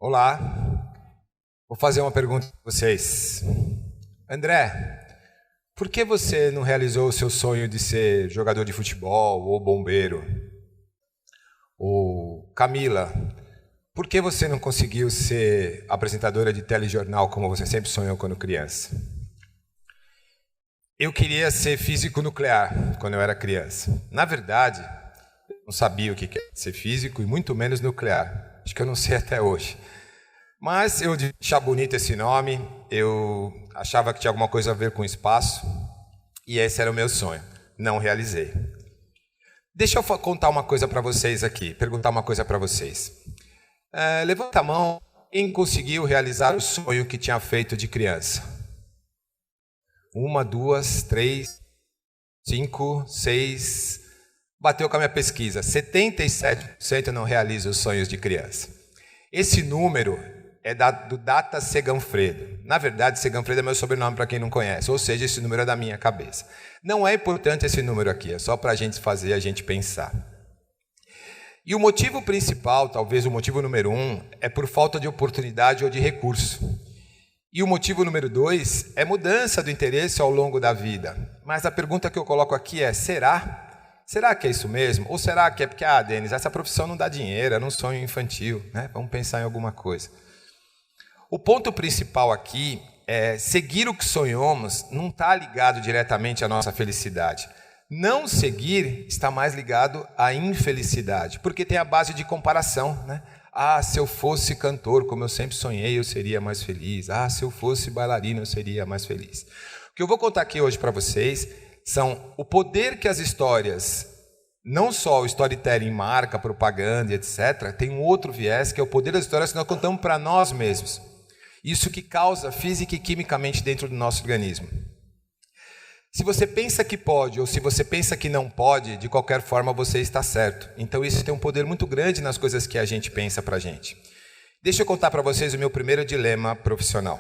Olá, vou fazer uma pergunta para vocês. André, por que você não realizou o seu sonho de ser jogador de futebol ou bombeiro? Ou Camila, por que você não conseguiu ser apresentadora de telejornal como você sempre sonhou quando criança? Eu queria ser físico nuclear quando eu era criança. Na verdade, eu não sabia o que era ser físico e muito menos nuclear. Acho que eu não sei até hoje. Mas eu achava bonito esse nome, eu achava que tinha alguma coisa a ver com espaço e esse era o meu sonho. Não realizei. Deixa eu contar uma coisa para vocês aqui, perguntar uma coisa para vocês. Levanta a mão quem conseguiu realizar o sonho que tinha feito de criança. 1, 2, 3, 5, 6. Bateu com a minha pesquisa. 77% não realizam os sonhos de criança. Esse número é do Data Seganfredo. Na verdade, Seganfredo é meu sobrenome para quem não conhece, ou seja, esse número é da minha cabeça. Não é importante esse número aqui, é só para a gente fazer a gente pensar. E o motivo principal, talvez o motivo número 1, é por falta de oportunidade ou de recurso. E o motivo número 2 é mudança do interesse ao longo da vida. Mas a pergunta que eu coloco aqui é, será? Será que é isso mesmo? Ou será que é porque, Denis, essa profissão não dá dinheiro, é um sonho infantil, né? Vamos pensar em alguma coisa. O ponto principal aqui é seguir o que sonhamos não está ligado diretamente à nossa felicidade. Não seguir está mais ligado à infelicidade, porque tem a base de comparação, né? Se eu fosse cantor, como eu sempre sonhei, eu seria mais feliz. Se eu fosse bailarino, eu seria mais feliz. O que eu vou contar aqui hoje para vocês são o poder que as histórias, não só o storytelling, marca, propaganda, etc., tem um outro viés, que é o poder das histórias que nós contamos para nós mesmos. Isso que causa física e quimicamente dentro do nosso organismo. Se você pensa que pode ou se você pensa que não pode, de qualquer forma você está certo. Então isso tem um poder muito grande nas coisas que a gente pensa para a gente. Deixa eu contar para vocês o meu primeiro dilema profissional.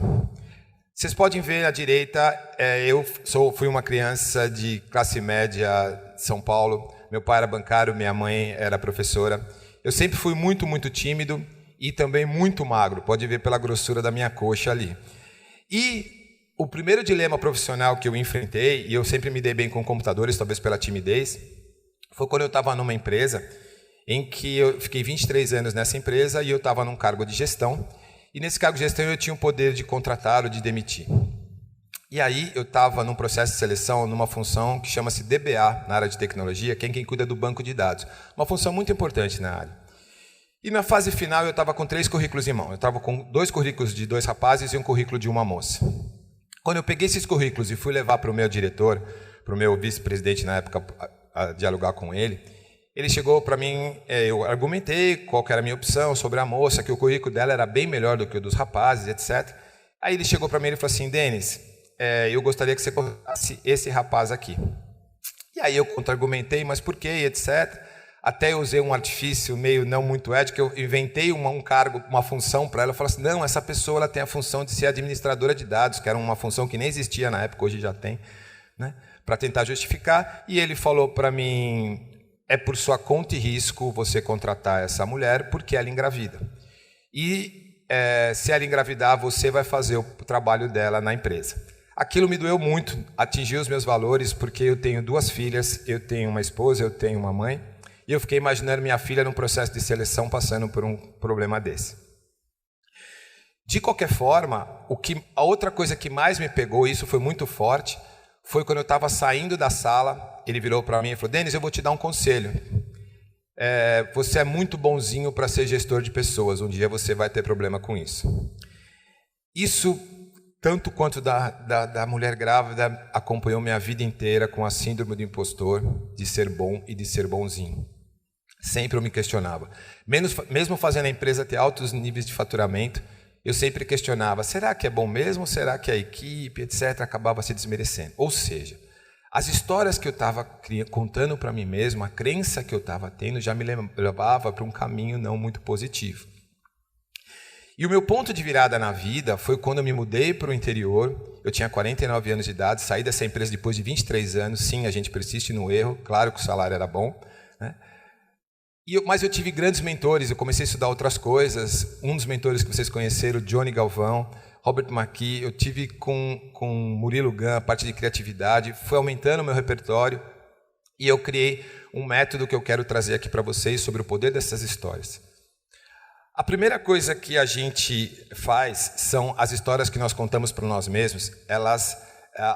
Vocês podem ver à direita, fui uma criança de classe média de São Paulo. Meu pai era bancário, minha mãe era professora. Eu sempre fui muito, muito tímido e também muito magro. Pode ver pela grossura da minha coxa ali. E o primeiro dilema profissional que eu enfrentei, e eu sempre me dei bem com computadores, talvez pela timidez, foi quando eu estava numa empresa em que eu fiquei 23 anos nessa empresa e eu estava num cargo de gestão. E nesse cargo de gestão eu tinha o poder de contratar ou de demitir. E aí eu estava num processo de seleção, numa função que chama-se DBA, na área de tecnologia, que é quem cuida do banco de dados. Uma função muito importante na área. E na fase final eu estava com 3 currículos em mão. Eu estava com 2 currículos de 2 rapazes e um currículo de uma moça. Quando eu peguei esses currículos e fui levar para o meu diretor, para o meu vice-presidente na época, a dialogar com ele, ele chegou para mim, eu argumentei qual que era a minha opção sobre a moça, que o currículo dela era bem melhor do que o dos rapazes, etc. Aí ele chegou para mim e falou assim, Denis, eu gostaria que você colocasse esse rapaz aqui. E aí eu contra-argumentei, mas por quê, etc. Até eu usei um artifício meio não muito ético, eu inventei um cargo, uma função para ela. Eu falei assim, não, essa pessoa ela tem a função de ser administradora de dados, que era uma função que nem existia na época, hoje já tem, né? Para tentar justificar. E ele falou para mim, é por sua conta e risco você contratar essa mulher, porque ela engravida. E se ela engravidar, você vai fazer o trabalho dela na empresa. Aquilo me doeu muito, atingiu os meus valores, porque eu tenho 2 filhas, eu tenho uma esposa, eu tenho uma mãe. E eu fiquei imaginando minha filha num processo de seleção passando por um problema desse. De qualquer forma, a outra coisa que mais me pegou, e isso foi muito forte, foi quando eu estava saindo da sala, ele virou para mim e falou, Denis, eu vou te dar um conselho. Você é muito bonzinho para ser gestor de pessoas, um dia você vai ter problema com isso. Isso, tanto quanto da mulher grávida, acompanhou minha vida inteira com a síndrome do impostor, de ser bom e de ser bonzinho. Sempre eu me questionava. Mesmo fazendo a empresa ter altos níveis de faturamento, eu sempre questionava, será que é bom mesmo? Será que a equipe, etc., acabava se desmerecendo? Ou seja, as histórias que eu estava contando para mim mesmo, a crença que eu estava tendo, já me levava para um caminho não muito positivo. E o meu ponto de virada na vida foi quando eu me mudei para o interior. Eu tinha 49 anos de idade, saí dessa empresa depois de 23 anos. Sim, a gente persiste no erro, claro que o salário era bom, né? Mas eu tive grandes mentores, eu comecei a estudar outras coisas. Um dos mentores que vocês conheceram, Johnny Galvão, Robert McKee, eu tive com Murilo Gun, a parte de criatividade, foi aumentando o meu repertório e eu criei um método que eu quero trazer aqui para vocês sobre o poder dessas histórias. A primeira coisa que a gente faz são as histórias que nós contamos para nós mesmos, elas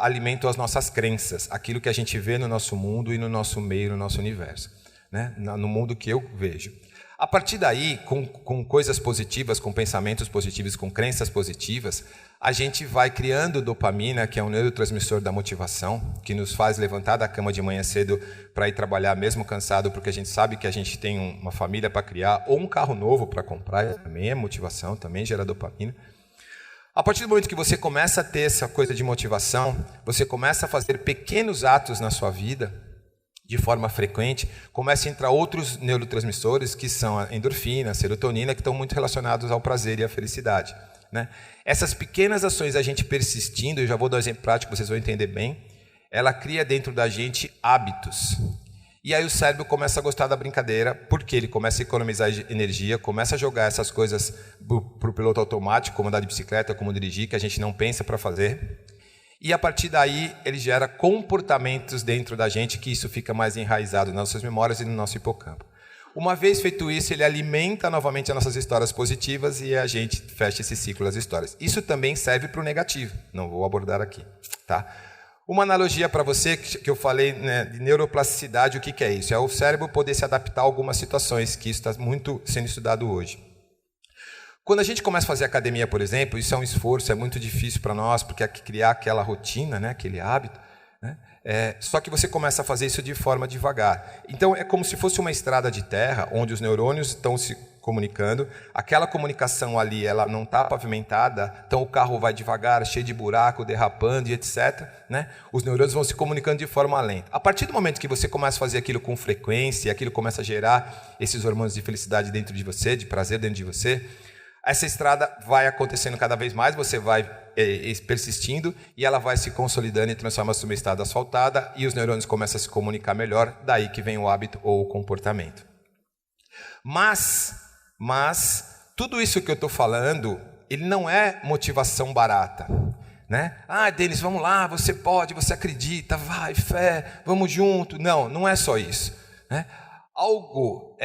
alimentam as nossas crenças, aquilo que a gente vê no nosso mundo e no nosso meio, no nosso universo, né? No mundo que eu vejo. A partir daí, com coisas positivas, com pensamentos positivos, com crenças positivas, a gente vai criando dopamina, que é um neurotransmissor da motivação, que nos faz levantar da cama de manhã cedo para ir trabalhar mesmo cansado, porque a gente sabe que a gente tem uma família para criar, ou um carro novo para comprar, também é motivação, também gera dopamina. A partir do momento que você começa a ter essa coisa de motivação, você começa a fazer pequenos atos na sua vida, de forma frequente, começa a entrar outros neurotransmissores, que são a endorfina, a serotonina, que estão muito relacionados ao prazer e à felicidade, né? Essas pequenas ações, a gente persistindo, eu já vou dar um exemplo prático, vocês vão entender bem, ela cria dentro da gente hábitos. E aí o cérebro começa a gostar da brincadeira, porque ele começa a economizar energia, começa a jogar essas coisas para o piloto automático, como andar de bicicleta, como dirigir, que a gente não pensa para fazer. E a partir daí, ele gera comportamentos dentro da gente, que isso fica mais enraizado nas nossas memórias e no nosso hipocampo. Uma vez feito isso, ele alimenta novamente as nossas histórias positivas e a gente fecha esse ciclo das histórias. Isso também serve para o negativo, não vou abordar aqui, tá? Uma analogia para você, que eu falei, né, de neuroplasticidade, o que é isso? É o cérebro poder se adaptar a algumas situações, que isso está muito sendo estudado hoje. Quando a gente começa a fazer academia, por exemplo, isso é um esforço, é muito difícil para nós, porque é criar aquela rotina, né, aquele hábito, né? Só que você começa a fazer isso de forma devagar. Então, é como se fosse uma estrada de terra, onde os neurônios estão se comunicando, aquela comunicação ali ela não está pavimentada, então o carro vai devagar, cheio de buraco, derrapando e etc, né? Os neurônios vão se comunicando de forma lenta. A partir do momento que você começa a fazer aquilo com frequência, aquilo começa a gerar esses hormônios de felicidade dentro de você, de prazer dentro de você, essa estrada vai acontecendo cada vez mais, você vai persistindo e ela vai se consolidando e transforma-se numa estrada asfaltada e os neurônios começam a se comunicar melhor, daí que vem o hábito ou o comportamento. Mas tudo isso que eu estou falando, ele não é motivação barata, né? Ah, Denis, vamos lá, você pode, você acredita, vai, fé, vamos junto. Não, não é só isso, né? Algo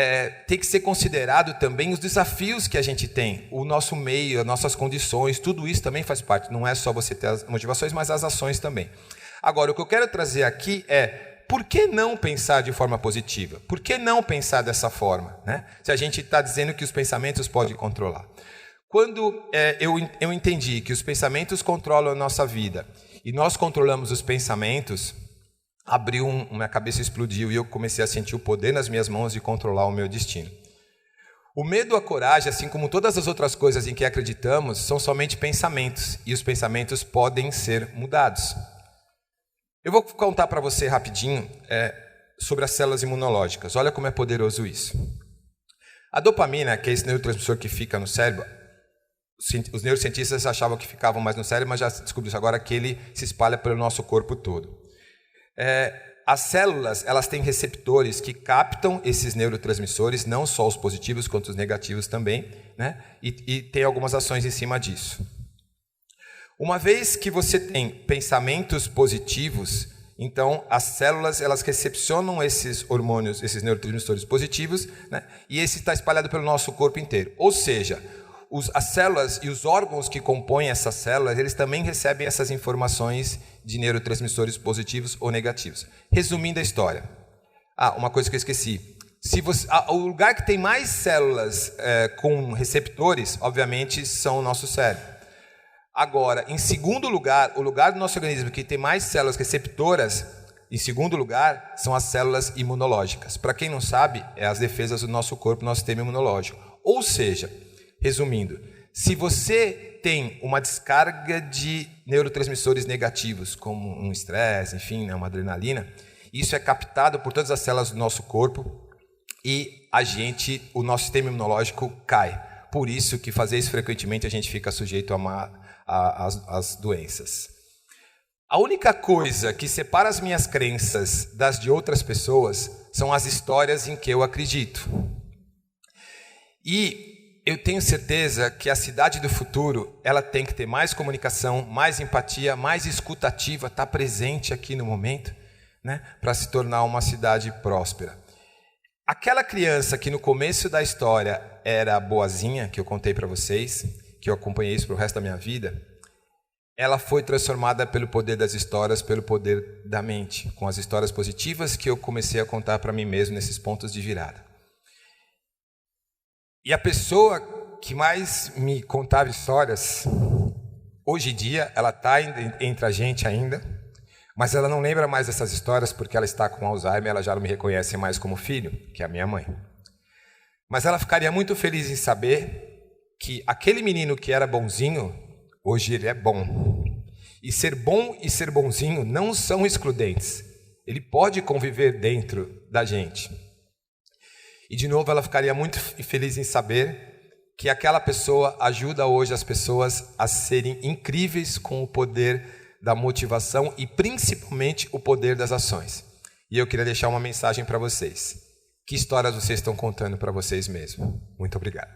tem que ser considerado também os desafios que a gente tem, o nosso meio, as nossas condições, tudo isso também faz parte. Não é só você ter as motivações, mas as ações também. Agora, o que eu quero trazer aqui é, por que não pensar de forma positiva? Por que não pensar dessa forma, né? Se a gente está dizendo que os pensamentos podem controlar. Quando eu entendi que os pensamentos controlam a nossa vida e nós controlamos os pensamentos, minha cabeça explodiu e eu comecei a sentir o poder nas minhas mãos de controlar o meu destino. O medo, a coragem, assim como todas as outras coisas em que acreditamos, são somente pensamentos e os pensamentos podem ser mudados. Eu vou contar para você rapidinho sobre as células imunológicas. Olha como é poderoso isso. A dopamina, que é esse neurotransmissor que fica no cérebro, os neurocientistas achavam que ficavam mais no cérebro, mas já descobriu agora que ele se espalha pelo nosso corpo todo. As células, elas têm receptores que captam esses neurotransmissores, não só os positivos quanto os negativos também, né? E tem algumas ações em cima disso. Uma vez que você tem pensamentos positivos, então as células elas recepcionam esses hormônios, esses neurotransmissores positivos, né? E esse está espalhado pelo nosso corpo inteiro. Ou seja, as células e os órgãos que compõem essas células, eles também recebem essas informações de neurotransmissores positivos ou negativos. Resumindo a história. Uma coisa que eu esqueci. O lugar que tem mais células com receptores, obviamente, são o nosso cérebro. Agora, em segundo lugar, o lugar do nosso organismo que tem mais células receptoras, em segundo lugar, são as células imunológicas. Para quem não sabe, é as defesas do nosso corpo, nosso sistema imunológico. Ou seja, resumindo, se você tem uma descarga de neurotransmissores negativos, como um estresse, enfim, né, uma adrenalina, isso é captado por todas as células do nosso corpo e o nosso sistema imunológico cai. Por isso que fazer isso frequentemente a gente fica sujeito às doenças. A única coisa que separa as minhas crenças das de outras pessoas são as histórias em que eu acredito. E eu tenho certeza que a cidade do futuro, ela tem que ter mais comunicação, mais empatia, mais escutativa, estar presente aqui no momento, né, para se tornar uma cidade próspera. Aquela criança que no começo da história era boazinha, que eu contei para vocês, que eu acompanhei isso para o resto da minha vida, ela foi transformada pelo poder das histórias, pelo poder da mente, com as histórias positivas que eu comecei a contar para mim mesmo nesses pontos de virada. E a pessoa que mais me contava histórias, hoje em dia, ela está entre a gente ainda, mas ela não lembra mais dessas histórias porque ela está com Alzheimer, ela já não me reconhece mais como filho, que é a minha mãe. Mas ela ficaria muito feliz em saber que aquele menino que era bonzinho, hoje ele é bom. E ser bom e ser bonzinho não são excludentes. Ele pode conviver dentro da gente. E de novo ela ficaria muito feliz em saber que aquela pessoa ajuda hoje as pessoas a serem incríveis com o poder da motivação e principalmente o poder das ações. E eu queria deixar uma mensagem para vocês. Que histórias vocês estão contando para vocês mesmos? Muito obrigado.